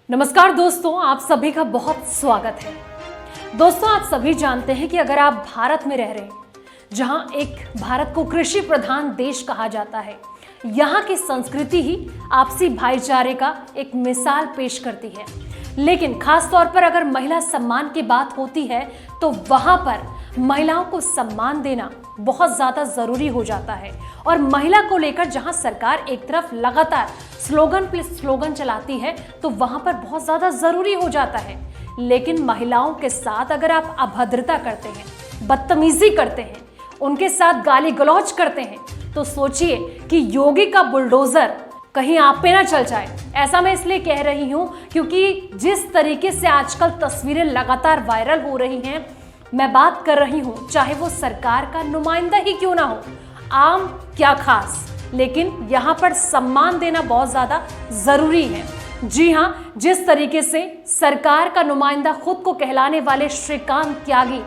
नमस्कार दोस्तों, आप सभी का बहुत स्वागत है। दोस्तों, आप सभी जानते हैं कि अगर आप भारत में रह रहे हैं, जहां एक भारत को कृषि प्रधान देश कहा जाता है, यहाँ की संस्कृति ही आपसी भाईचारे का एक मिसाल पेश करती है। लेकिन खास तौर पर अगर महिला सम्मान की बात होती है तो वहां पर महिलाओं को सम्मान देना बहुत ज्यादा जरूरी हो जाता है। और महिला को लेकर जहां सरकार एक तरफ लगातार स्लोगन पे स्लोगन चलाती है तो वहां पर बहुत ज्यादा जरूरी हो जाता है। लेकिन महिलाओं के साथ अगर आप अभद्रता करते हैं, बदतमीजी करते हैं, उनके साथ गाली गलौज करते हैं, तो सोचिए कि योगी का बुलडोजर कहीं आप पे ना चल जाए। ऐसा मैं इसलिए कह रही हूं क्योंकि जिस तरीके से आजकल तस्वीरें लगातार वायरल हो रही हैं, मैं बात कर रही हूं चाहे वो सरकार का नुमाइंदा ही क्यों ना हो, आम क्या खास, लेकिन यहाँ पर सम्मान देना बहुत ज्यादा जरूरी है। जी हाँ, जिस तरीके से सरकार का नुमाइंदा खुद को कहलाने वाले श्रीकांत त्यागी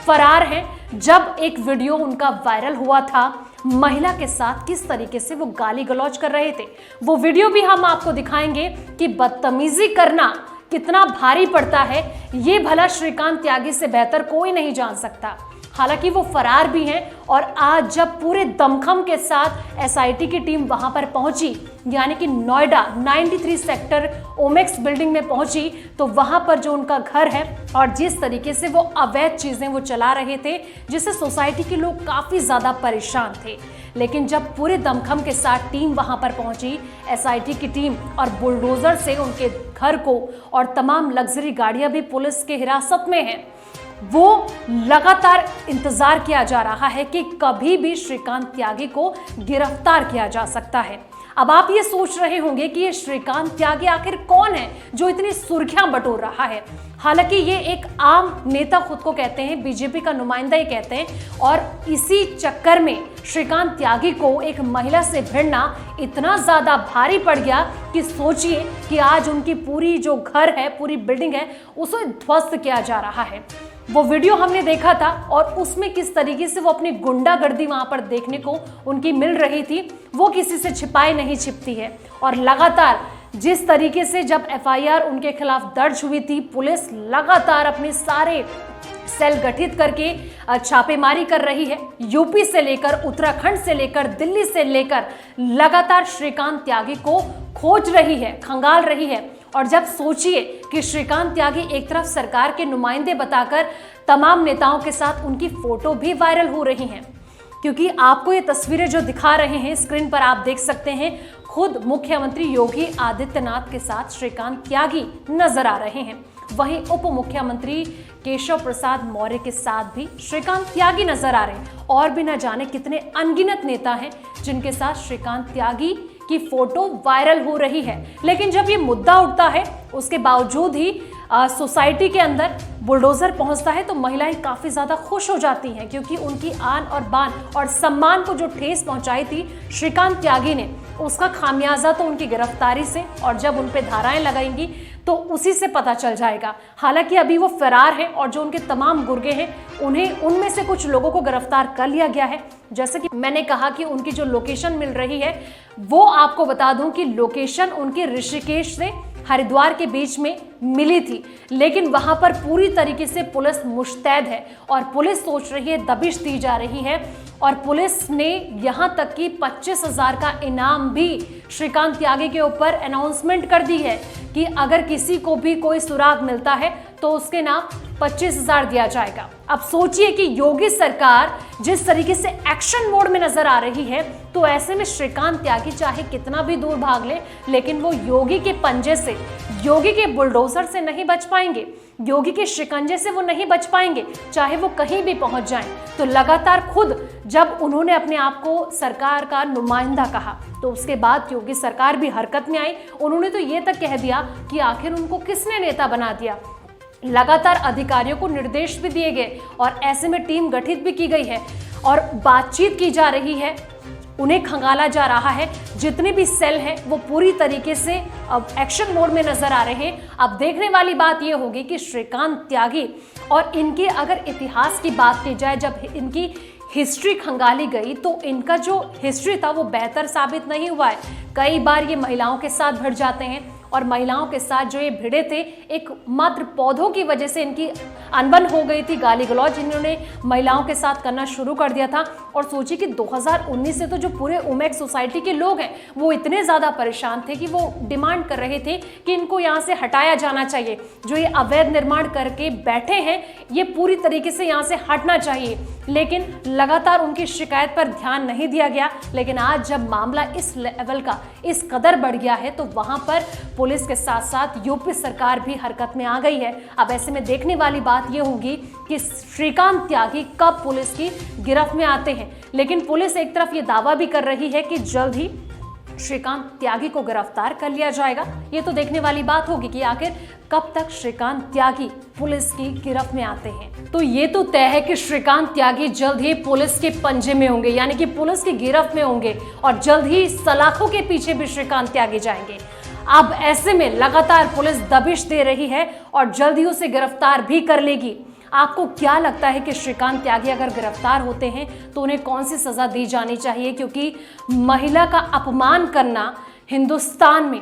फरार हैं, जब एक वीडियो उनका वायरल हुआ था महिला के साथ किस तरीके से वो गाली गलौज कर रहे थे, वो वीडियो भी हम आपको दिखाएंगे कि बदतमीजी करना कितना भारी पड़ता है। ये भला श्रीकांत त्यागी से बेहतर कोई नहीं जान सकता। हालांकि वो फरार भी हैं और आज जब पूरे दमखम के साथ एसआईटी की टीम वहां पर पहुंची, यानी कि नोएडा 93 सेक्टर ओमेक्स बिल्डिंग में पहुंची, तो वहां पर जो उनका घर है और जिस तरीके से वो अवैध चीजें वो चला रहे थे, जिससे सोसाइटी के लोग काफी ज्यादा परेशान थे। लेकिन जब पूरे दमखम के साथ टीम वहां पर पहुंची, एसआईटी की टीम, और बुलडोजर से उनके घर को और तमाम लग्जरी गाड़ियां भी पुलिस के हिरासत में हैं, वो लगातार इंतजार किया जा रहा है कि कभी भी श्रीकांत त्यागी को गिरफ्तार किया जा सकता है। अब आप ये सोच रहे होंगे कि ये श्रीकांत त्यागी आखिर कौन है जो इतनी सुर्खियां बटोर रहा है। हालांकि ये एक आम नेता खुद को कहते हैं, बीजेपी का नुमाइंदा ही कहते हैं, और इसी चक्कर में श्रीकांत त्यागी को एक महिला से भिड़ना इतना ज्यादा भारी पड़ गया कि सोचिए कि आज उनकी पूरी जो घर है, पूरी बिल्डिंग है, उसे ध्वस्त किया जा रहा है। वो वीडियो हमने देखा था और उसमें किस तरीके से वो अपनी गुंडागर्दी वहां पर देखने को उनकी मिल रही थी, वो किसी से छिपाई नहीं छिपती है। और लगातार जिस तरीके से जब एफआईआर उनके खिलाफ दर्ज हुई थी, पुलिस लगातार अपने सारे सेल गठित करके छापेमारी कर रही है। यूपी से लेकर उत्तराखंड से लेकर दिल्ली से लेकर लगातार श्रीकांत त्यागी को खोज रही है, खंगाल रही है। और जब सोचिए कि श्रीकांत त्यागी एक तरफ सरकार के नुमाइंदे बताकर तमाम नेताओं के साथ उनकी फोटो भी वायरल हो रही हैं, क्योंकि आपको ये तस्वीरें जो दिखा रहे हैं स्क्रीन पर आप देख सकते हैं, खुद मुख्यमंत्री योगी आदित्यनाथ के साथ श्रीकांत त्यागी नजर आ रहे हैं। वहीं उप मुख्यमंत्री केशव प्रसाद मौर्य के साथ भी श्रीकांत त्यागी नजर आ रहे हैं। और भी न जाने कितने अनगिनत नेता हैं जिनके साथ श्रीकांत त्यागी की फोटो वायरल हो रही है। लेकिन जब ये मुद्दा उठता है, उसके बावजूद ही सोसाइटी के अंदर बुलडोजर पहुंचता है, तो महिलाएं काफी ज्यादा खुश हो जाती हैं, क्योंकि उनकी आन और बान और सम्मान को जो ठेस पहुंचाई थी श्रीकांत त्यागी ने, उसका खामियाजा तो उनकी गिरफ्तारी से, और जब उन पे धाराएं लगाएंगी तो उसी से पता चल जाएगा। हालांकि अभी वो फरार हैं और जो उनके तमाम गुर्गे हैं, उन्हें उनमें से कुछ लोगों को गिरफ्तार कर लिया गया है। जैसे कि मैंने कहा कि उनकी जो लोकेशन मिल रही है, वो आपको बता दूं कि लोकेशन उनके ऋषिकेश से हरिद्वार के बीच में मिली थी। लेकिन वहां पर पूरी तरीके से पुलिस मुस्तैद है और पुलिस सोच रही है, दबिश दी जा रही है, और पुलिस ने यहां तक कि 25,000 का इनाम भी श्रीकांत त्यागी के ऊपर अनाउंसमेंट कर दी है कि अगर किसी को भी कोई सुराग मिलता है तो उसके नाम 25,000 दिया जाएगा। अब सोचिए कि योगी सरकार जिस तरीके से एक्शन मोड में नजर आ रही है, तो ऐसे में श्रीकांत त्यागी चाहे कितना भी दूर भाग ले, लेकिन वो योगी के पंजे से, योगी के बुलडोजर से नहीं बच पाएंगे, योगी के शिकंजे से वो नहीं बच पाएंगे, चाहे वो कहीं भी पहुंच जाएं। तो लगातार खुद जब उन्होंने अपने आप को सरकार का नुमाइंदा कहा, तो उसके बाद योगी सरकार भी हरकत में आई। उन्होंने तो ये तक कह दिया कि आखिर उनको किसने नेता बना दिया। लगातार अधिकारियों को निर्देश भी दिए गए और ऐसे में टीम गठित भी की गई है और बातचीत की जा रही है, उन्हें खंगाला जा रहा है। जितने भी सेल हैं वो पूरी तरीके से अब एक्शन मोड में नजर आ रहे हैं। अब देखने वाली बात यह होगी कि श्रीकांत त्यागी और इनके अगर इतिहास की बात की जाए, जब इनकी हिस्ट्री खंगाली गई तो इनका जो हिस्ट्री था वो बेहतर साबित नहीं हुआ है। कई बार ये महिलाओं के साथ भिड़ जाते हैं और महिलाओं के साथ जो ये भिड़े थे, एक मात्र पौधों की वजह से इनकी अनबन हो गई थी, गाली गलौज इन्होंने महिलाओं के साथ करना शुरू कर दिया था। और सोचिए कि 2019 से तो जो पूरे ओमेक्स सोसाइटी के लोग हैं वो इतने ज़्यादा परेशान थे कि वो डिमांड कर रहे थे कि इनको यहाँ से हटाया जाना चाहिए। जो ये अवैध निर्माण करके बैठे हैं ये पूरी तरीके से यहाँ से हटना चाहिए, लेकिन लगातार उनकी शिकायत पर ध्यान नहीं दिया गया। लेकिन आज जब मामला इस लेवल का, इस कदर बढ़ गया है, तो वहां पर पुलिस के साथ साथ यूपी सरकार भी हरकत में आ गई है। अब ऐसे में देखने वाली बात यह होगी कि श्रीकांत त्यागी कब पुलिस की गिरफ्त में आते हैं। लेकिन पुलिस एक तरफ ये दावा भी कर रही है कि जल्द ही श्रीकांत त्यागी को गिरफ्तार कर लिया जाएगा। ये तो देखने वाली बात होगी कि आखिर कब तक श्रीकांत त्यागी पुलिस की गिरफ्त में आते हैं। तो ये तो तय है कि श्रीकांत त्यागी जल्द ही पुलिस के पंजे में होंगे, यानी कि पुलिस की गिरफ्त में होंगे और जल्द ही सलाखों के पीछे भी श्रीकांत त्यागी जाएंगे। अब ऐसे में लगातार पुलिस दबिश दे रही है और जल्द ही उसे गिरफ्तार भी कर लेगी। आपको क्या लगता है कि श्रीकांत त्यागी अगर गिरफ्तार होते हैं तो उन्हें कौन सी सजा दी जानी चाहिए? क्योंकि महिला का अपमान करना हिंदुस्तान में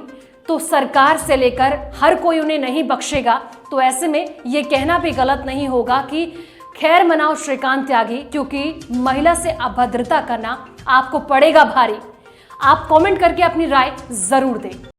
तो सरकार से लेकर हर कोई उन्हें नहीं बख्शेगा। तो ऐसे में ये कहना भी गलत नहीं होगा कि खैर मनाओ श्रीकांत त्यागी, क्योंकि महिला से अभद्रता करना आपको पड़ेगा भारी। आप कमेंट करके अपनी राय जरूर दें।